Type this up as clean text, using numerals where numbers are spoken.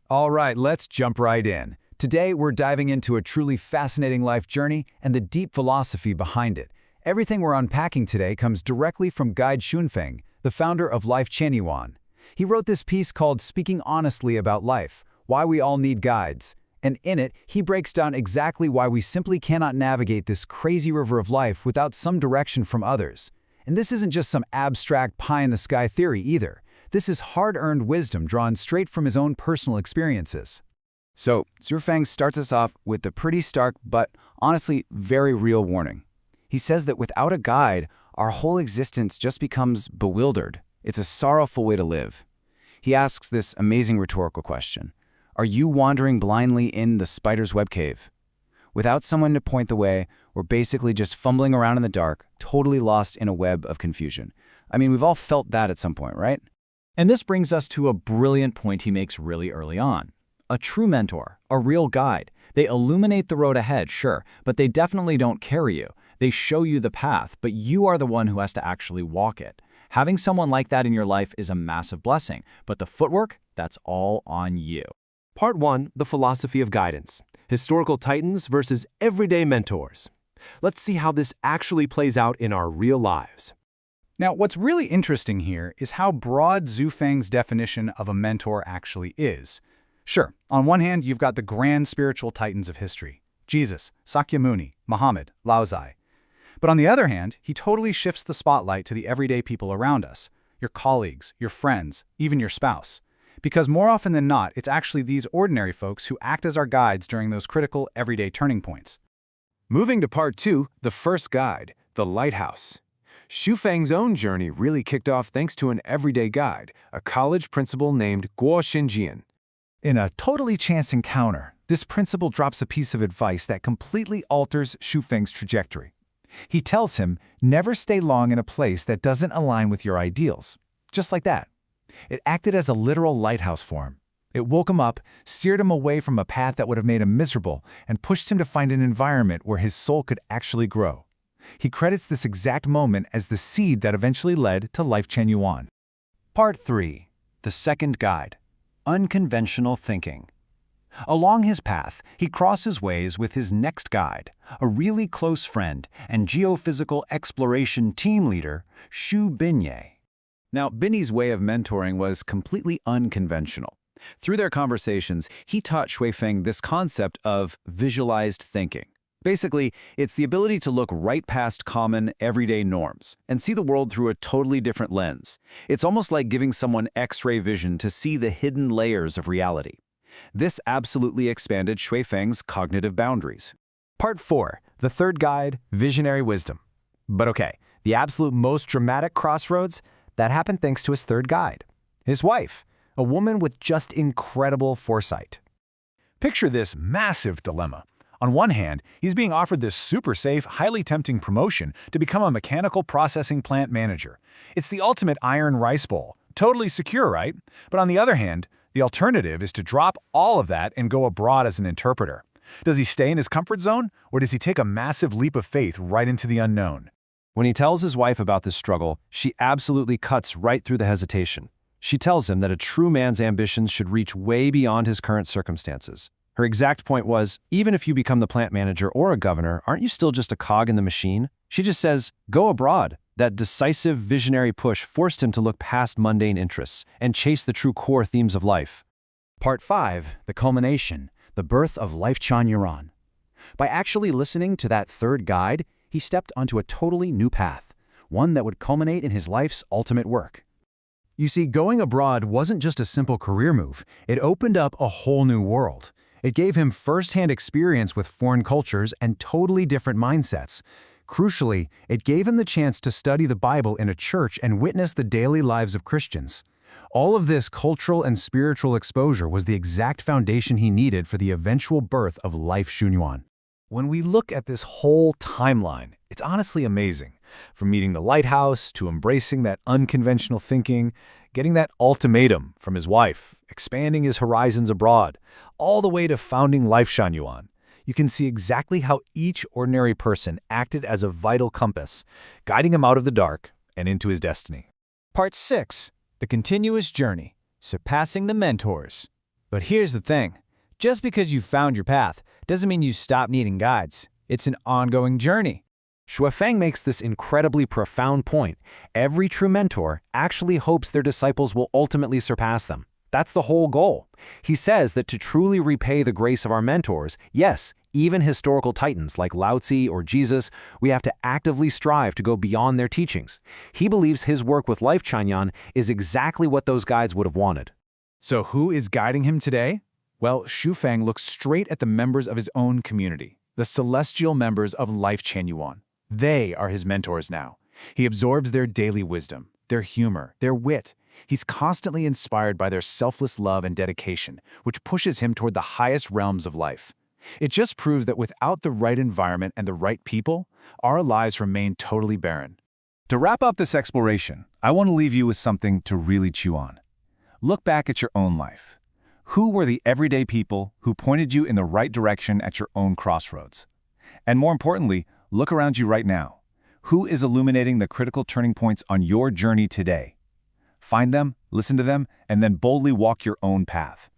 All right, let's jump right in. Today, we're diving into a truly fascinating life journey and the deep philosophy behind it. Everything we're unpacking today comes directly from Guide Xunfeng, the founder of Life Qianyuan. He wrote this piece called Speaking Honestly About Life, Why We All Need Guides. And in it, he breaks down exactly why we simply cannot navigate this crazy river of life without some direction from others. And this isn't just some abstract pie-in-the-sky theory either. This is hard-earned wisdom drawn straight from his own personal experiences. So, Xunfeng starts us off with a pretty stark but honestly very real warning. He says that without a guide, our whole existence just becomes bewildered. It's a sorrowful way to live. He asks this amazing rhetorical question. Are you wandering blindly in the spider's web cave? Without someone to point the way, we're basically just fumbling around in the dark, totally lost in a web of confusion. I mean, we've all felt that at some point, right? And this brings us to a brilliant point he makes really early on. A true mentor, a real guide. They illuminate the road ahead, sure, but they definitely don't carry you. They show you the path, but you are the one who has to actually walk it. Having someone like that in your life is a massive blessing, but the footwork, that's all on you. Part 1, The Philosophy of Guidance. Historical titans versus everyday mentors. Let's see how this actually plays out in our real lives. Now, what's really interesting here is how broad Xunfeng's definition of a mentor actually is. Sure, on one hand, you've got the grand spiritual titans of history, Jesus, Sakyamuni, Muhammad, Laozi. But on the other hand, he totally shifts the spotlight to the everyday people around us, your colleagues, your friends, even your spouse. Because more often than not, it's actually these ordinary folks who act as our guides during those critical, everyday turning points. Moving to Part 2, The First Guide, The Lighthouse. Xunfeng's own journey really kicked off thanks to an everyday guide, a college principal named Guo Xinjian. In a totally chance encounter, this principal drops a piece of advice that completely alters Xunfeng's trajectory. He tells him, never stay long in a place that doesn't align with your ideals. Just like that. It acted as a literal lighthouse for him. It woke him up, steered him away from a path that would have made him miserable, and pushed him to find an environment where his soul could actually grow. He credits this exact moment as the seed that eventually led to Life Qianyuan. Part 3. The Second Guide. Unconventional Thinking. Along his path, he crosses ways with his next guide, a really close friend and geophysical exploration team leader, Xu Binye. Now, Binny's way of mentoring was completely unconventional. Through their conversations, he taught Xunfeng this concept of visualized thinking. Basically, it's the ability to look right past common, everyday norms and see the world through a totally different lens. It's almost like giving someone X-ray vision to see the hidden layers of reality. This absolutely expanded Xunfeng's cognitive boundaries. Part 4, The Third Guide, Visionary Wisdom. But okay, the absolute most dramatic crossroads, that happened thanks to his third guide, his wife, a woman with just incredible foresight. Picture this massive dilemma. On one hand, he's being offered this super safe, highly tempting promotion to become a mechanical processing plant manager. It's the ultimate iron rice bowl. Totally secure, right? But on the other hand, the alternative is to drop all of that and go abroad as an interpreter. Does he stay in his comfort zone, or does he take a massive leap of faith right into the unknown? When he tells his wife about this struggle, she absolutely cuts right through the hesitation. She tells him that a true man's ambitions should reach way beyond his current circumstances. Her exact point was, even if you become the plant manager or a governor, aren't you still just a cog in the machine? She just says, go abroad. That decisive, visionary push forced him to look past mundane interests and chase the true core themes of life. Part 5, The Culmination, The Birth of Life Qianyuan. By actually listening to that third guide, he stepped onto a totally new path, one that would culminate in his life's ultimate work. You see, going abroad wasn't just a simple career move. It opened up a whole new world. It gave him first-hand experience with foreign cultures and totally different mindsets. Crucially, it gave him the chance to study the Bible in a church and witness the daily lives of Christians. All of this cultural and spiritual exposure was the exact foundation he needed for the eventual birth of Life Qianyuan. When we look at this whole timeline, it's honestly amazing. From meeting the lighthouse to embracing that unconventional thinking, getting that ultimatum from his wife, expanding his horizons abroad, all the way to founding Life Qianyuan. You can see exactly how each ordinary person acted as a vital compass, guiding him out of the dark and into his destiny. Part 6. The Continuous Journey. Surpassing the Mentors. But here's the thing. Just because you found your path doesn't mean you stop needing guides. It's an ongoing journey. Shuifeng makes this incredibly profound point. Every true mentor actually hopes their disciples will ultimately surpass them. That's the whole goal. He says that to truly repay the grace of our mentors, yes, even historical titans like Lao Tzu or Jesus, we have to actively strive to go beyond their teachings. He believes his work with Life Chanyan is exactly what those guides would have wanted. So who is guiding him today? Well, Shuifeng looks straight at the members of his own community, the celestial members of Life Chanyuan. They are his mentors now. He absorbs their daily wisdom, their humor, their wit. He's constantly inspired by their selfless love and dedication, which pushes him toward the highest realms of life. It just proves that without the right environment and the right people, our lives remain totally barren. To wrap up this exploration, I want to leave you with something to really chew on. Look back at your own life. Who were the everyday people who pointed you in the right direction at your own crossroads? And more importantly, look around you right now. Who is illuminating the critical turning points on your journey today? Find them, listen to them, and then boldly walk your own path.